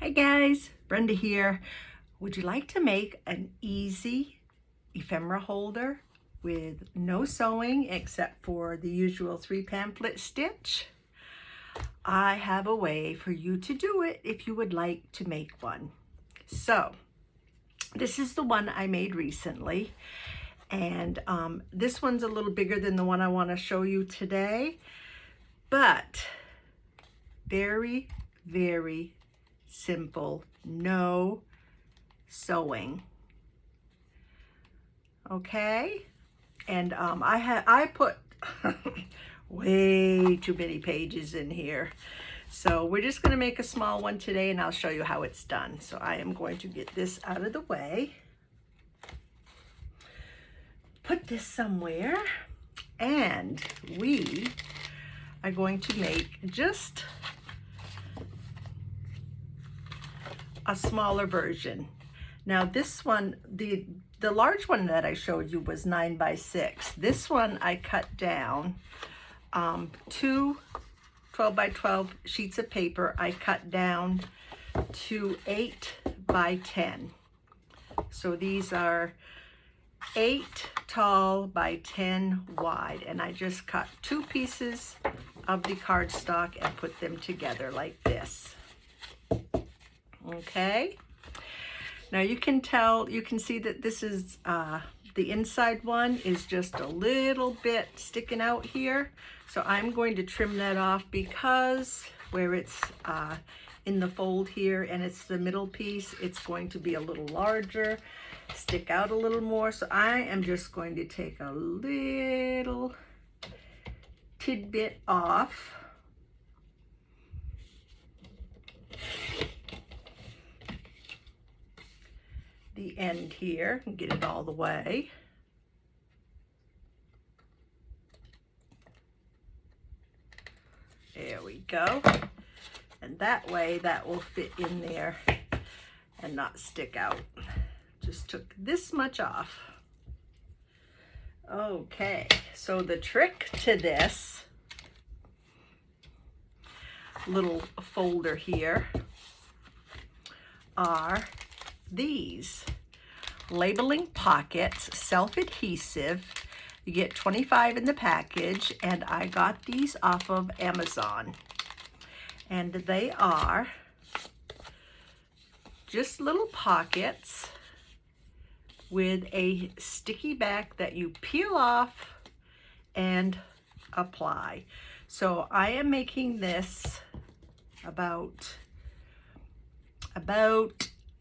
Hi guys, Brenda here. Would you like to make an easy ephemera holder with no sewing except for the usual 3 pamphlet stitch? I have a way for you to do it if you would like to make one. So this is the one I made recently, and this one's a little bigger than the one I want to show you today, but very, very simple, no sewing. Okay, and I put way too many pages in here, so we're just going to make a small one today, and I'll show you how it's done. So I am going to get this out of the way, put this somewhere, and we are going to make just a smaller version. Now this one, the large one that I showed you was 9 by 6. This one I cut down 2 12 by 12 sheets of paper. I cut down to 8 by 10. So these are 8 tall by 10 wide, and I just cut 2 pieces of the cardstock and put them together like this. Okay, now you can see that this is the inside one is just a little bit sticking out here, so I'm going to trim that off because where it's in the fold here and it's the middle piece, it's going to be a little larger, stick out a little more. So I am just going to take a little tidbit off. The end here and get it all the way. There we go. And that way that will fit in there and not stick out. Just took this much off. Okay, so the trick to this little folder here are these labeling pockets, self-adhesive. You get 25 in the package, and I got these off of Amazon, and they are just little pockets with a sticky back that you peel off and apply. So I am making this about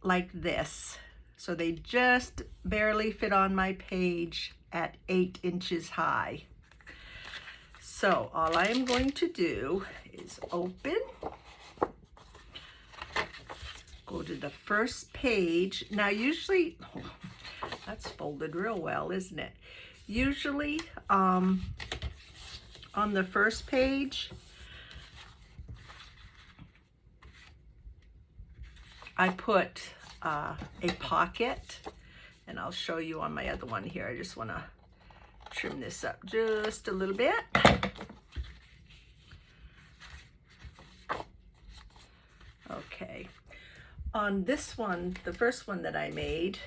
like this. So they just barely fit on my page at 8 inches high. So all I am going to do is open, go to the first page. Now usually, that's folded real well, isn't it? Usually on the first page, I put a pocket, and I'll show you on my other one here. I just want to trim this up just a little bit. Okay, on this one, the first one that I made,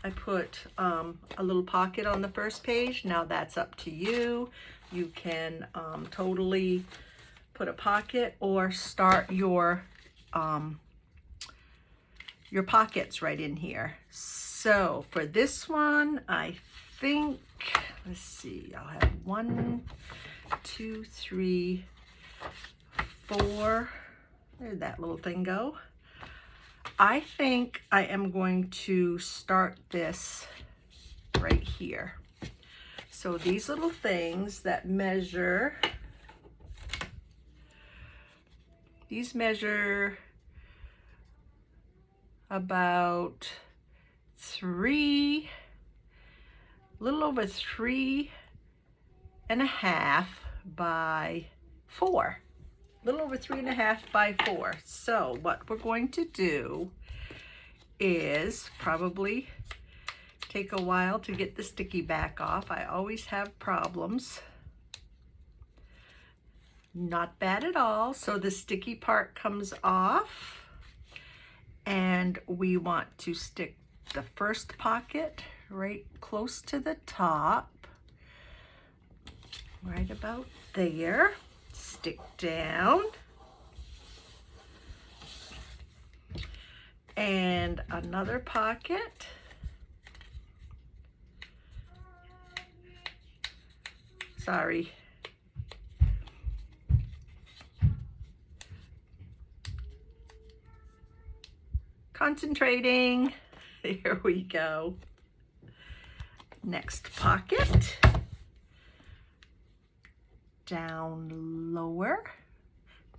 I put a little pocket on the first page. Now that's up to you. You can totally put a pocket or start your pockets right in here. So for this one, I think, let's see, I'll have 1, 2, 3, 4. Where'd that little thing go? I think I am going to start this right here. So these little things that measure, these measure about a little over 3.5 by 4. A little over 3.5 by 4. So what we're going to do is probably take a while to get the sticky back off. I always have problems. Not bad at all. So the sticky part comes off. And we want to stick the first pocket right close to the top, right about there. Stick down. And another pocket. Sorry. Concentrating. There we go. Next pocket. Down lower.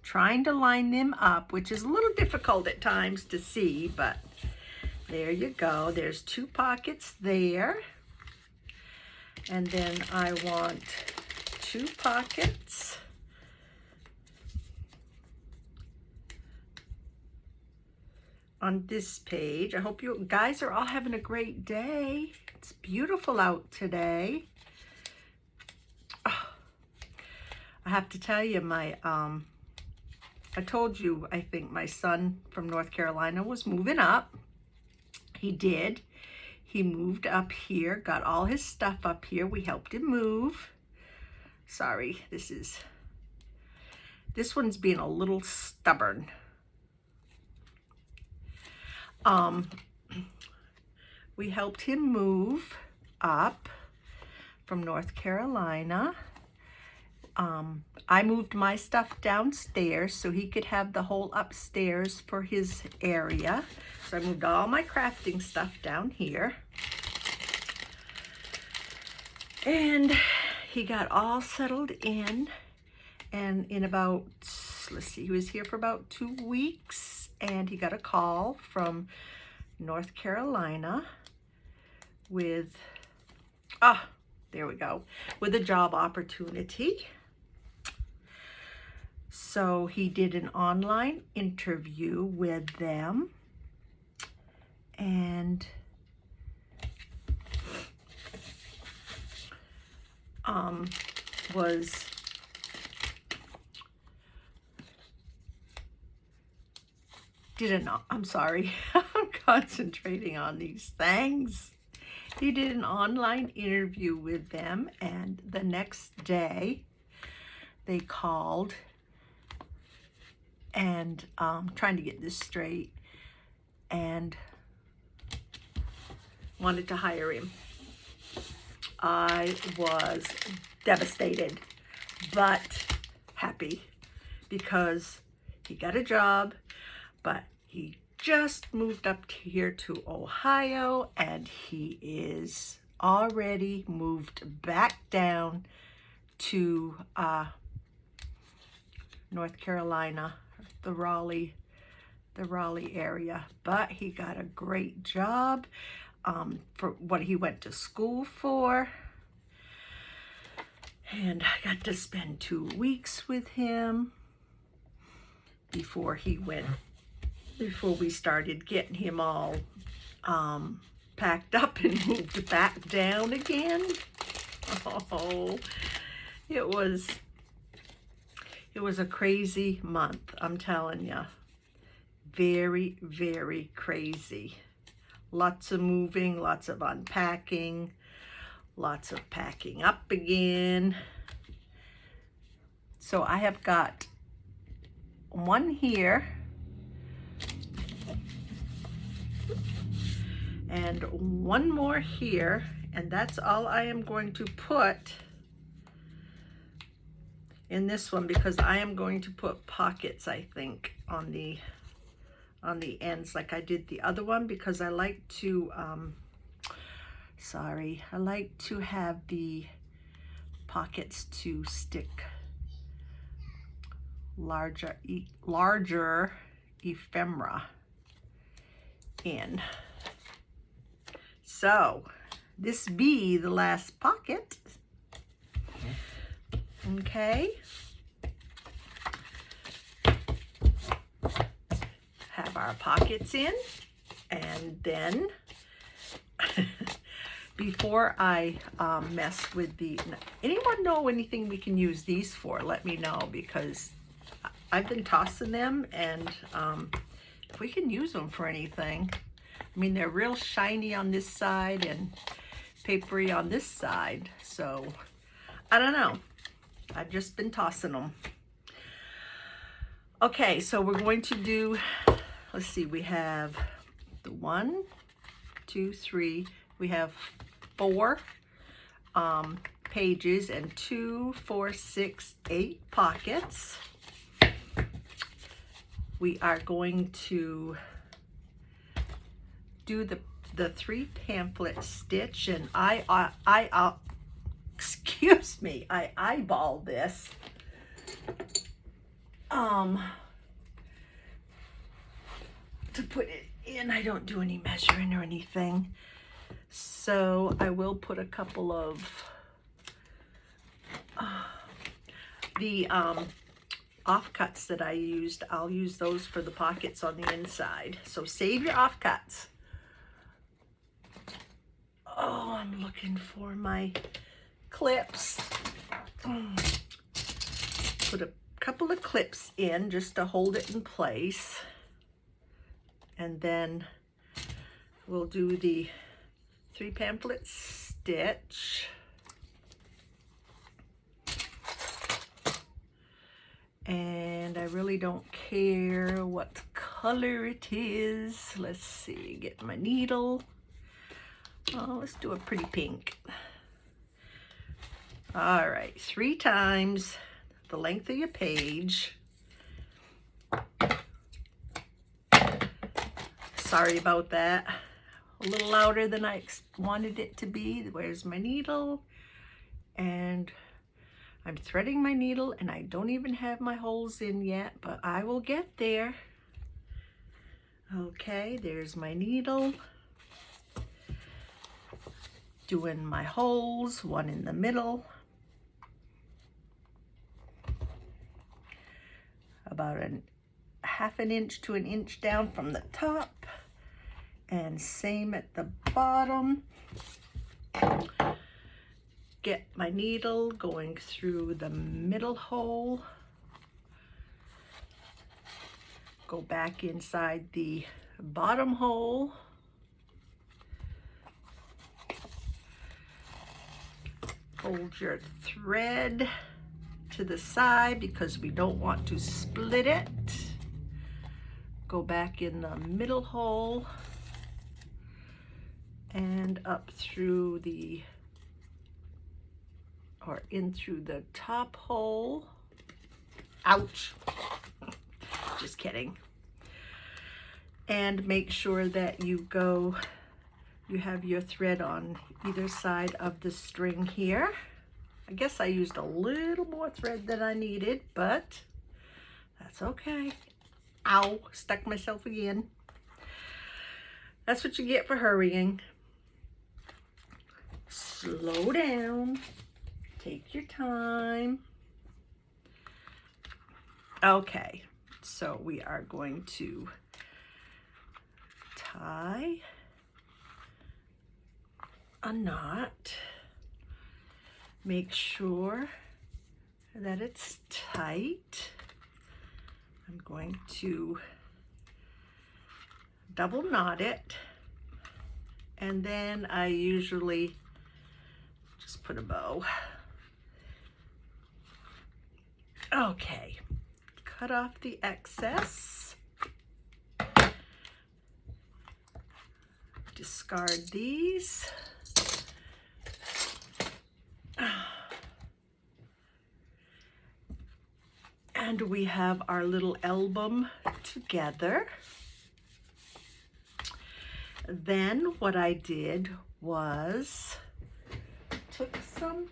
Trying to line them up, which is a little difficult at times to see, but there you go. There's 2 pockets there. And then I want 2 pockets on this page. I hope you guys are all having a great day. It's beautiful out today. Oh, I have to tell you, I told you, I think my son from North Carolina was moving up. He did. He moved up here, got all his stuff up here. We helped him move. Sorry, this one's being a little stubborn. We helped him move up from North Carolina. I moved my stuff downstairs so he could have the whole upstairs for his area. So I moved all my crafting stuff down here. And he got all settled in. And in about, let's see, he was here for about 2 weeks. And he got a call from North Carolina with, there we go, with a job opportunity. So he did an online interview with them and I'm sorry, I'm concentrating on these things. He did an online interview with them, and the next day they called and trying to get this straight, and wanted to hire him. I was devastated, but happy because he got a job, but he just moved up here to Ohio, and he is already moved back down to North Carolina, the Raleigh area. But he got a great job for what he went to school for, and I got to spend 2 weeks with him before we started getting him all packed up and moved back down again. Oh, it was a crazy month, I'm telling you. Very, very crazy. Lots of moving, lots of unpacking, lots of packing up again. So I have got one here and one more here, and that's all I am going to put in this one, because I am going to put pockets, I think, on the ends like I did the other one, because I like to I like to have the pockets to stick larger ephemera in. So this be the last pocket. Okay. Have our pockets in, and then before I mess with anyone know anything we can use these for? Let me know, because I've been tossing them, and we can use them for anything. I mean, they're real shiny on this side and papery on this side. So, I don't know. I've just been tossing them. Okay, so we're going to do, let's see, we have the 1, 2, 3, we have 4 pages and 2, 4, 6, 8 pockets. We are going to do the 3 pamphlet stitch, and excuse me, I eyeballed this. To put it in, I don't do any measuring or anything. So I will put a couple of the offcuts that I used. I'll use those for the pockets on the inside. So save your offcuts. Oh, I'm looking for my clips. Put a couple of clips in just to hold it in place. And then we'll do the 3 pamphlet stitch. And I really don't care what color it is. Let's see, get my needle. Oh, let's do a pretty pink. All right, 3 times the length of your page. Sorry about that. A little louder than I wanted it to be. Where's my needle? And I'm threading my needle, and I don't even have my holes in yet, but I will get there. Okay, there's my needle. Doing my holes, 1 in the middle. About ½ an inch to an inch down from the top. And same at the bottom. Get my needle going through the middle hole. Go back inside the bottom hole. Hold your thread to the side because we don't want to split it. Go back in the middle hole and up through the, or in through the top hole. Ouch. Just kidding. And make sure that you have your thread on either side of the string here. I guess I used a little more thread than I needed, but that's okay. Ow, stuck myself again. That's what you get for hurrying. Slow down, take your time. Okay, so we are going to tie a knot. Make sure that it's tight. I'm going to double knot it, and then I usually just put a bow. Okay, cut off the excess. Discard these. And we have our little album together. Then what I did was took some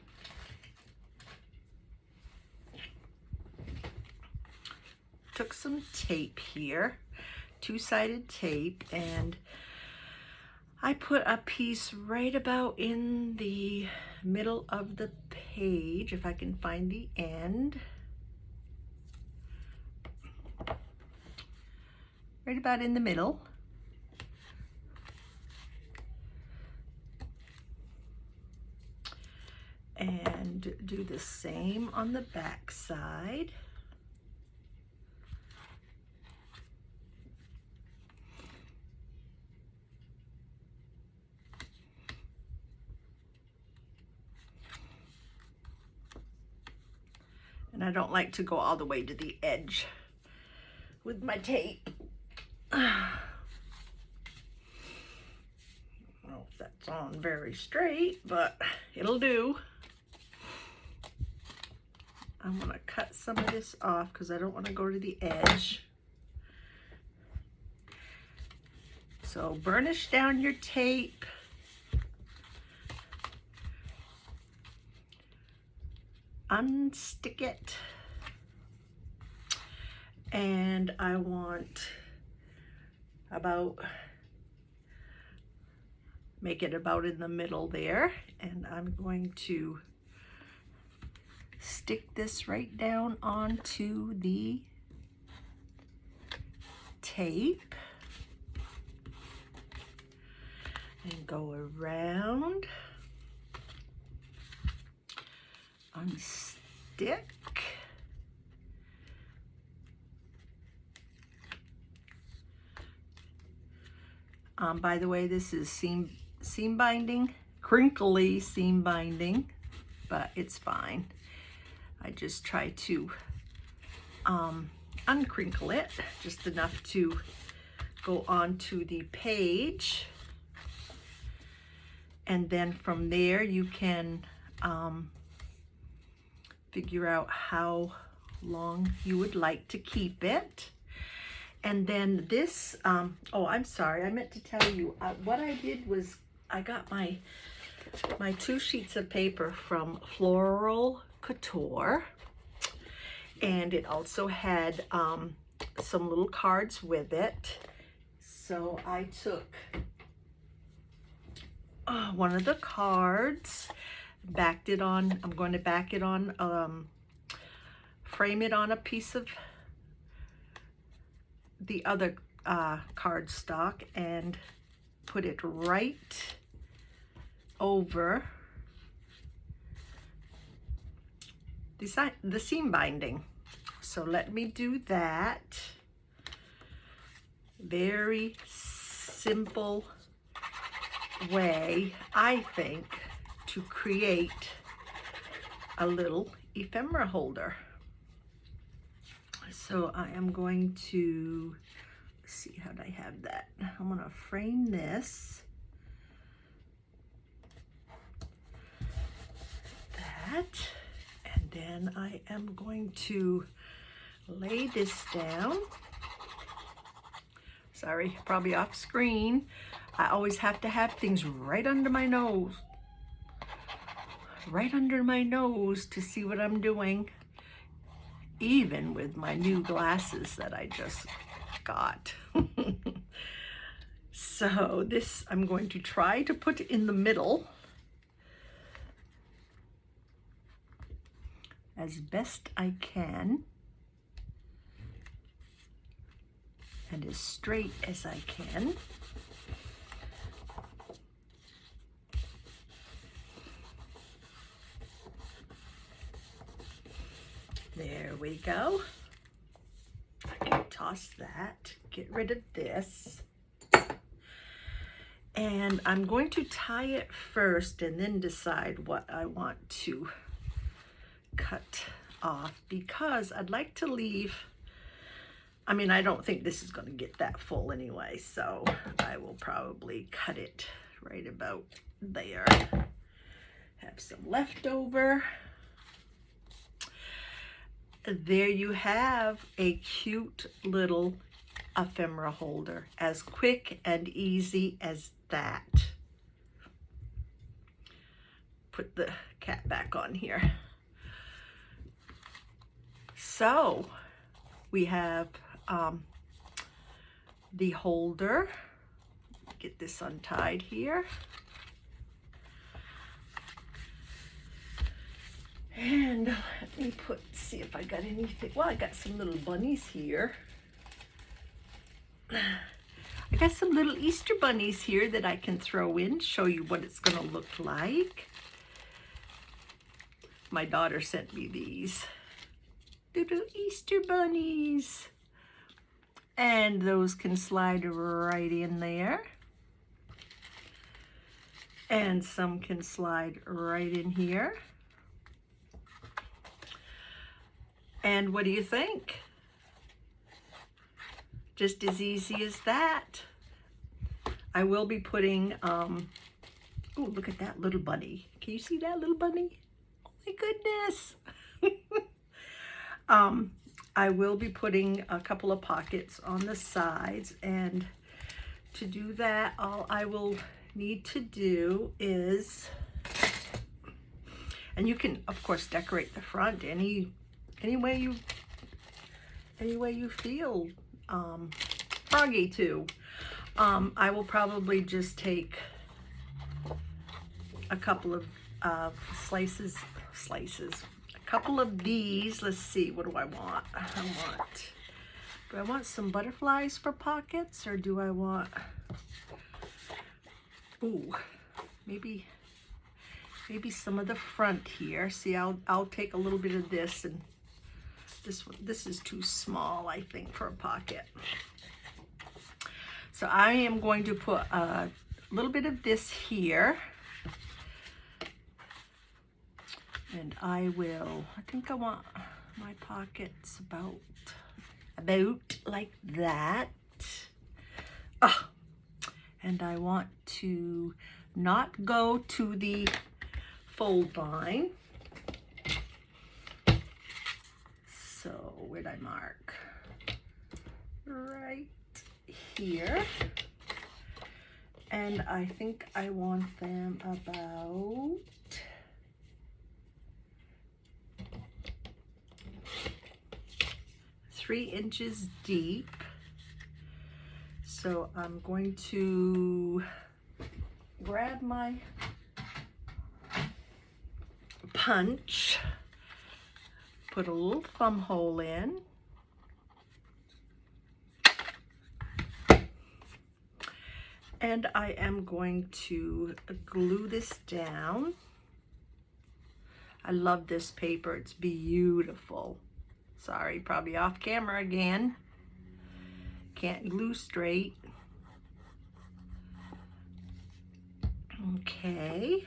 tape here, 2-sided tape, and I put a piece right about in the middle of the page, if I can find the end. Right about in the middle. And do the same on the back side. And I don't like to go all the way to the edge with my tape. I don't know if that's on very straight, but it'll do. I'm gonna cut some of this off because I don't want to go to the edge. So burnish down your tape. Unstick it. And I want make it about in the middle there. And I'm going to stick this right down onto the tape and go around, unstick, by the way, this is seam binding, crinkly seam binding, but it's fine. I just try to uncrinkle it just enough to go onto the page. And then from there you can figure out how long you would like to keep it. And then this, oh, I'm sorry, I meant to tell you, what I did was I got my 2 sheets of paper from Floral Couture, and it also had some little cards with it. So I took one of the cards, backed it on, I'm going to back it on, frame it on a piece of the other cardstock and put it right over the seam binding. So let me do that. Very simple way, I think, to create a little ephemera holder. So I am going to, let's see, how do I have that? I'm gonna frame this, that, and then I am going to lay this down. Sorry, probably off screen. I always have to have things right under my nose. Right under my nose to see what I'm doing. Even with my new glasses that I just got. So this I'm going to try to put in the middle as best I can and as straight as I can. There we go. I can toss that, get rid of this. And I'm going to tie it first and then decide what I want to cut off, because I'd like to leave, I mean, I don't think this is going to get that full anyway, so I will probably cut it right about there. Have some leftover. There you have a cute little ephemera holder, as quick and easy as that. Put the cat back on here. So we have the holder. Get this untied here. And let me see if I got anything. Well, I got some little bunnies here. I got some little Easter bunnies here that I can throw in, show you what it's going to look like. My daughter sent me these little Easter bunnies. And those can slide right in there. And some can slide right in here. And what do you think? Just as easy as that. I will be putting, oh, look at that little bunny. Can you see that little bunny? Oh my goodness. I will be putting a couple of pockets on the sides, and to do that, all I will need to do is, and you can of course decorate the front any way you feel froggy to. I will probably just take a couple of slices, a couple of these. Let's see, what do I want? Do I want some butterflies for pockets, or do I want, ooh, maybe some of the front here. See, I'll take a little bit of this, and this is too small, I think, for a pocket. So I am going to put a little bit of this here, and I think I want my pockets about like that. Oh, and I want to not go to the fold line. So where'd I mark? Right here. And I think I want them about three inches deep. So I'm going to grab my punch, put a little thumb hole in, and I am going to glue this down. I love this paper, it's beautiful. Sorry, probably off camera again. Can't glue straight. Okay,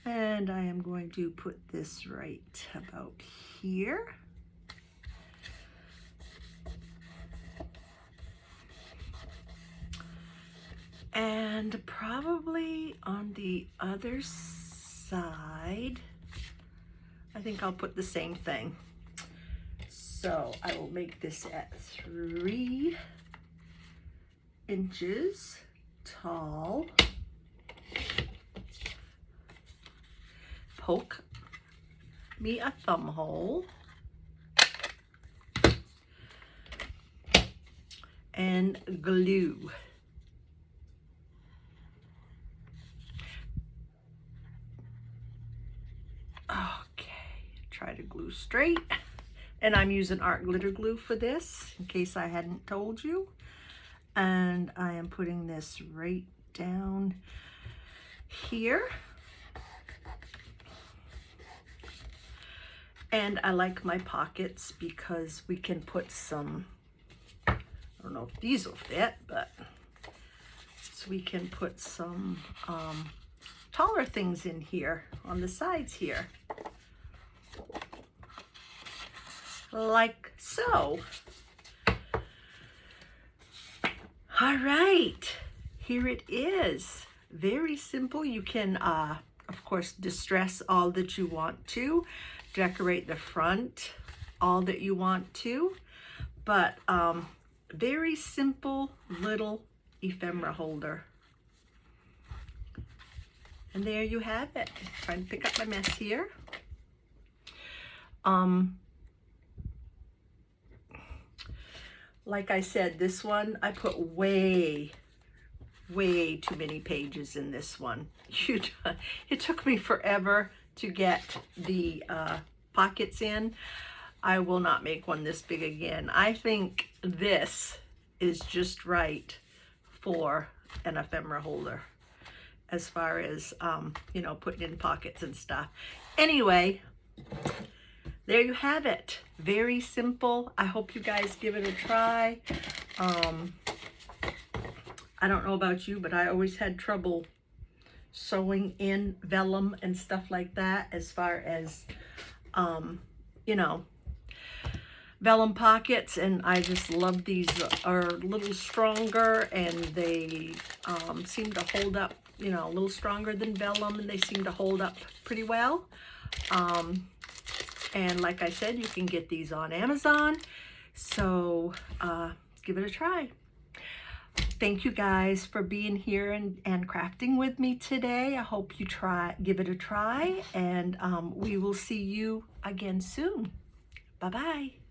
and I am going to put this right about here. And probably on the other side, I think I'll put the same thing. So I will make this at 3 inches tall. Poke me a thumb hole. And glue. Okay, try to glue straight. And I'm using art glitter glue for this, in case I hadn't told you. And I am putting this right down here. And I like my pockets because we can put some, I don't know if these will fit, but so we can put some taller things in here on the sides here. Like so. All right, here it is. Very simple. You can, of course, distress all that you want to, decorate the front all that you want to, but very simple little ephemera holder. And there you have it. Trying to pick up my mess here. Like I said, this one, I put way too many pages in this one. It took me forever to get the pockets in. I will not make one this big again. I think this is just right for an ephemera holder as far as, you know, putting in pockets and stuff. Anyway, there you have it. Very simple. I hope you guys give it a try. I don't know about you, but I always had trouble sewing in vellum and stuff like that, as far as, you know, vellum pockets, and I just love these. Are a little stronger, and they seem to hold up, you know, a little stronger than vellum, and they seem to hold up pretty well. And like I said, you can get these on Amazon, so give it a try. Thank you guys for being here and crafting with me today. I hope you give it a try, and we will see you again soon. Bye-bye.